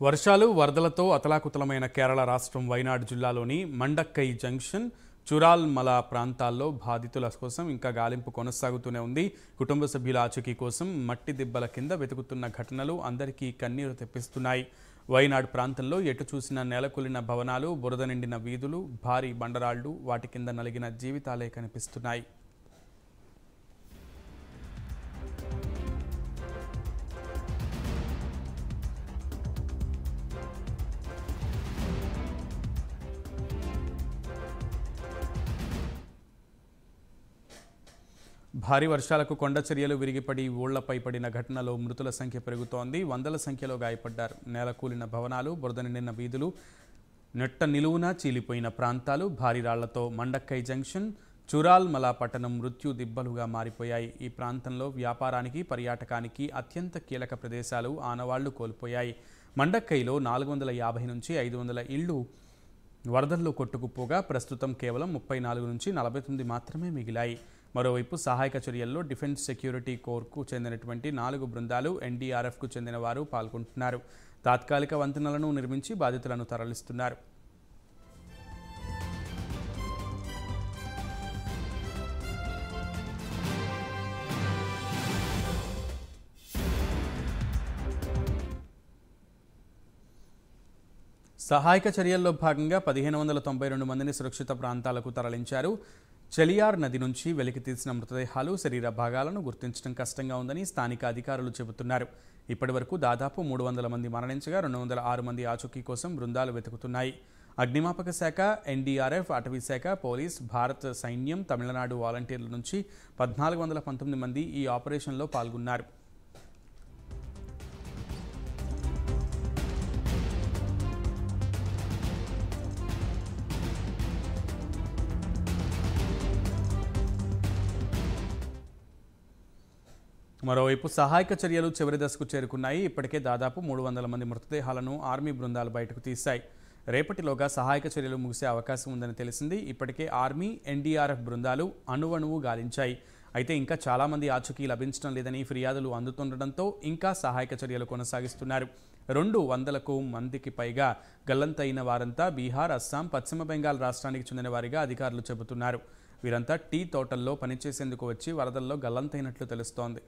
వర్షాలు వరదలతో అతలాకుతలమైన కేరళ రాష్ట్రం వైనాడ్ జిల్లాలోని మండక్కై జంక్షన్ చురాల్మల ప్రాంతాల్లో బాధితుల కోసం ఇంకా గాలింపు కొనసాగుతూనే ఉంది. కుటుంబ సభ్యుల ఆచూకీ కోసం మట్టి దిబ్బల కింద వెతుకుతున్న ఘటనలు అందరికీ కన్నీరు తెప్పిస్తున్నాయి. వైనాడ్ ప్రాంతంలో ఎటు చూసిన నేలకూలిన భవనాలు, బురద నిండిన వీధులు, భారీ బండరాళ్లు, వాటి కింద నలిగిన జీవితాలే కనిపిస్తున్నాయి. భారీ వర్షాలకు కొండ చర్యలు విరిగిపడి ఊళ్లపై పడిన ఘటనలో మృతుల సంఖ్య పెరుగుతోంది. వందల సంఖ్యలో గాయపడ్డారు. నేలకూలిన భవనాలు, బురద నిండిన వీధులు, నెట్ట నిలువున చీలిపోయిన ప్రాంతాలు, భారీ రాళ్లతో మండక్కై జంక్షన్, చురాల్మల పట్టణం మృత్యు దిబ్బలుగా మారిపోయాయి. ఈ ప్రాంతంలో వ్యాపారానికి, పర్యాటకానికి అత్యంత కీలక ప్రదేశాలు ఆనవాళ్లు కోల్పోయాయి. మండక్కైలో 450 నుంచి 500 ఇళ్లు వరదల్లో కొట్టుకుపోగా ప్రస్తుతం కేవలం 34 నుంచి 49 మాత్రమే మిగిలాయి. మరోవైపు సహాయక చర్యల్లో డిఫెన్స్ సెక్యూరిటీ కోర్కు చెందినటువంటి 4 బృందాలు, ఎన్డీఆర్ఎఫ్కు చెందిన వారు పాల్గొంటున్నారు. తాత్కాలిక వంతెనలను నిర్మించి బాధితులను తరలిస్తున్నారు. సహాయక చర్యల్లో భాగంగా 1592 మందిని సురక్షిత ప్రాంతాలకు తరలించారు. చెలియార్ నది నుంచి వెలికి తీసిన మృతదేహాలు, శరీర భాగాలను గుర్తించడం కష్టంగా ఉందని స్థానిక అధికారులు చెబుతున్నారు. ఇప్పటి వరకు దాదాపు 300 మంది మరణించగా 206 మంది ఆచూకీ కోసం బృందాలు వెతుకుతున్నాయి. అగ్నిమాపక శాఖ, ఎన్డీఆర్ఎఫ్, అటవీ శాఖ, పోలీస్, భారత సైన్యం, తమిళనాడు వాలంటీర్ల నుంచి 1419 మంది ఈ ఆపరేషన్లో పాల్గొన్నారు. మరోవైపు సహాయక చర్యలు చివరి దశకు చేరుకున్నాయి. ఇప్పటికే దాదాపు 300 మంది మృతదేహాలను ఆర్మీ బృందాలు బయటకు తీశాయి. రేపటిలోగా సహాయక చర్యలు ముగిసే అవకాశం ఉందని తెలిసింది. ఇప్పటికే ఆర్మీ, ఎన్డీఆర్ఎఫ్ బృందాలు అణువణువు గాలించాయి. అయితే ఇంకా చాలామంది ఆచూకీ లభించడం లేదని ఫిర్యాదులు అందుతుండటంతో ఇంకా సహాయక చర్యలు కొనసాగిస్తున్నారు. 200కు మందికి పైగా గల్లంతైన వారంతా బీహార్, అస్సాం, పశ్చిమ బెంగాల్ రాష్ట్రానికి చెందిన వారిగా అధికారులు చెబుతున్నారు. వీరంతా టీ తోటల్లో పనిచేసేందుకు వచ్చి వరదల్లో గల్లంతైనట్లు తెలుస్తోంది.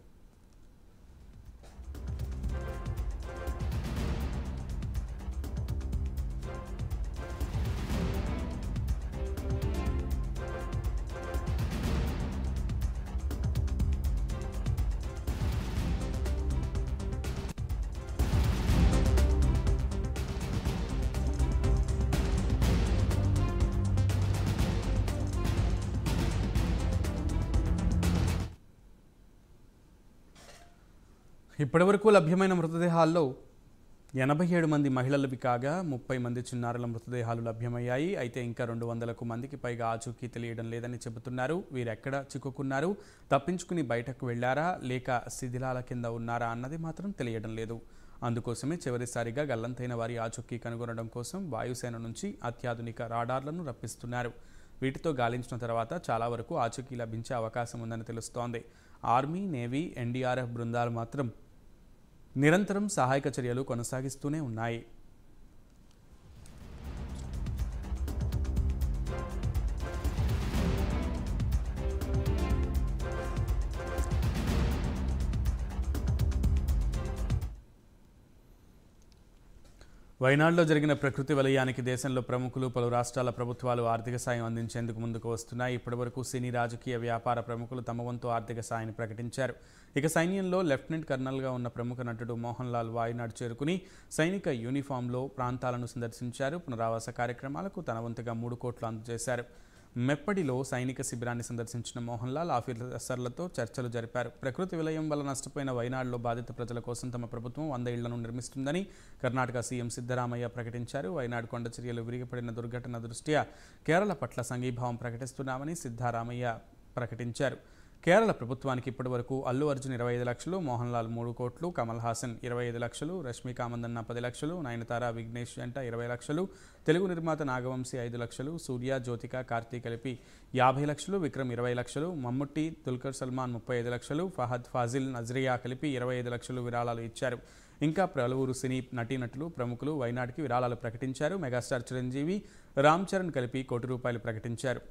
ఇప్పటివరకు లభ్యమైన మృతదేహాల్లో 87 మంది మహిళలవి కాగా 30 మంది చిన్నారుల మృతదేహాలు లభ్యమయ్యాయి. అయితే ఇంకా 200కు మందికి పైగా ఆచూకీ తెలియడం లేదని చెబుతున్నారు. వీరెక్కడ చిక్కుకున్నారు, తప్పించుకుని బయటకు వెళ్లారా లేక శిథిలాల కింద ఉన్నారా అన్నది మాత్రం తెలియడం లేదు. అందుకోసమే చివరిసారిగా గల్లంతైన వారి ఆచూకీ కనుగొనడం కోసం వాయుసేన నుంచి అత్యాధునిక రాడార్లను రప్పిస్తున్నారు. వీటితో గాలించిన తర్వాత చాలా వరకు ఆచూకీ లభించే అవకాశం ఉందని తెలుస్తోంది. ఆర్మీ, నేవీ, ఎన్డీఆర్ఎఫ్ బృందాలు మాత్రం నిరంతరం సహాయక చర్యలు కొనసాగిస్తూనే ఉన్నాయి. వైనాడ్లో జరిగిన ప్రకృతి వలయానికి దేశంలో ప్రముఖులు, పలు రాష్ట్రాల ప్రభుత్వాలు ఆర్థిక సాయం అందించేందుకు ముందుకు వస్తున్నాయి. ఇప్పటివరకు సినీ, రాజకీయ, వ్యాపార ప్రముఖులు తమ వంతు ఆర్థిక సాయాన్ని ప్రకటించారు. ఇక సైన్యంలో లెఫ్టినెంట్ కర్నల్గా ఉన్న ప్రముఖ నటుడు మోహన్ లాల్ వాయినాడ్ చేరుకుని సైనిక యూనిఫామ్లో ప్రాంతాలను సందర్శించారు. పునరావాస కార్యక్రమాలకు తన వంతుగా 3 కోట్లు అందజేశారు. మెప్పడిలో సైనిక శిబిరాన్ని సందర్శించిన మోహన్ లాల్ ఆఫీసర్లతో చర్చలు జరిపారు. ప్రకృతి విలయం వల్ల నష్టపోయిన వైనాడ్లో బాధిత ప్రజల కోసం తమ ప్రభుత్వం 100 ఇళ్లను నిర్మిస్తుందని కర్ణాటక సీఎం సిద్ధరామయ్య ప్రకటించారు. వైనాడ్ కొండ చర్యలు విరిగిపడిన దుర్ఘటన దృష్ట్యా కేరళ పట్ల సంఘీభావం ప్రకటిస్తున్నామని సిద్ధరామయ్య ప్రకటించారు. కేరళ ప్రభుత్వానికి ఇప్పటివరకు అల్లు అర్జున్ 25 లక్షలు, మోహన్ లాల్ 3 కోట్లు, కమల్ హాసన్ 25 లక్షలు, రష్మిక మందన్న 10 లక్షలు, నయనతార, విఘ్నేష్ జంట 20 లక్షలు, తెలుగు నిర్మాత నాగవంశీ 5 లక్షలు, సూర్య, జ్యోతిక, కార్తీక్ కలిపి 50 లక్షలు, విక్రమ్ 20 లక్షలు, మమ్ముట్టి, దుల్కర్ సల్మాన్ 35 లక్షలు, ఫహద్ ఫాజిల్, నజ్రియా కలిపి 25 లక్షలు విరాళాలు ఇచ్చారు. ఇంకా పలువురు సినీ నటీనటులు ప్రముఖులు వైనాడ్కి విరాళాలు ప్రకటించారు. మెగాస్టార్ చిరంజీవి, రామ్ చరణ్ కలిపి ₹1 ప్రకటించారు.